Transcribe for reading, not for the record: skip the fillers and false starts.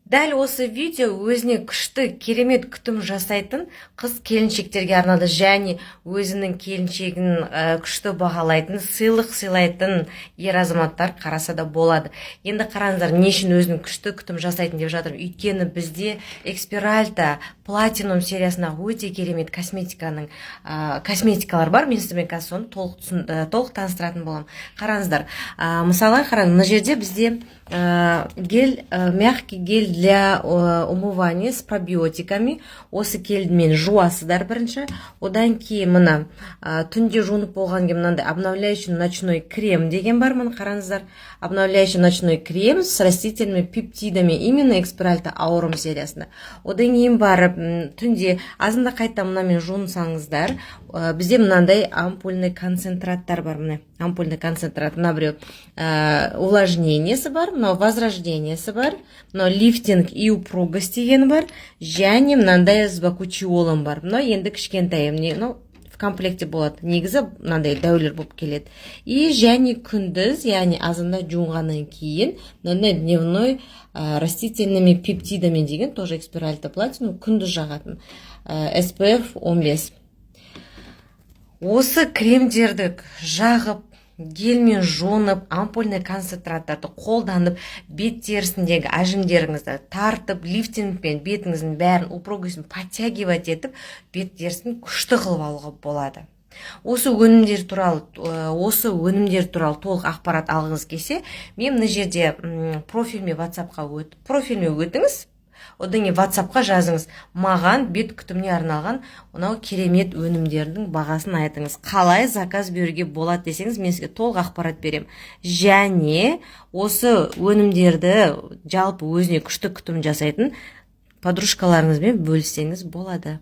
Дәл осы видео өзіне күшті керемет күтім жасайтын қыз келіншектерге арналды, және өзінің келіншегін күшті бағалайтын, сыйлық сыйлайтын ер азаматтар қараса да болады. Енді қараңыздар, не үшін өзінің күшті күтім жасайтын деп жатырмын. Өйткені бізде Экспиральта Platinum сериясына өте керемет косметикалар бар. Мен сіздермен қазір соны толық таныстыратын боламын. Қараңыздар, мысалы қараңыз, мына жерде бізде мягкий гель для умывания с пробиотиками. Осы гельмен жуасыздар бірінші. Одан кейін мына түнде жуынып болған кейін мынандай обновляющий ночной крем деген бар. Мына қараңыздар, обновляющий ночной крем с растительными пептидами, именно Экспиральта Aurum сериясында. Одан кейін барып түнде азында қайта мынамен жуынсаңыздар, бізде мынандай ампульный концентраттар бар. Мына ампульный концентрат, мына біреу увлажнениесі бар, мынау возрождениесі бар, мынау лифтинг и упругость деген бар, және мынандай с бакучиолом бар. Мынау енді кішкентай, в комплекте болады. Негізі мынандай дәулер болып келеді. И және күндіз, яғни азында жуынғаннан кейін мынандай дневной растительными пептидами деген, тоже Экспиральта Platinum, күндіз жағатын, SPF 15. Осы кремдерді жағып, гельмен жуынып, ампульный концентраттарды қолданып, бет терісіндегі әжімдеріңізді тартып, лифтингпен бетіңіздің бәрін, упругосын подтягивать етіп, бет терісін күшті қылып алуға болады. Осы өнімдер туралы толық ақпарат алғыңыз келсе, мен мына жерде профиліме өтіңіз. Одан кейін WhatsApp-қа жазыңыз. Маған бет күтіміне арналған онау керемет өнімдердің бағасын айтыңыз. Қалай заказ беруге болады десеңіз, мен сізге толық ақпарат берем. Және осы өнімдерді жалпы өзіне күшті күтім жасайтын подружкаларыңызбен бөліссеңіз болады.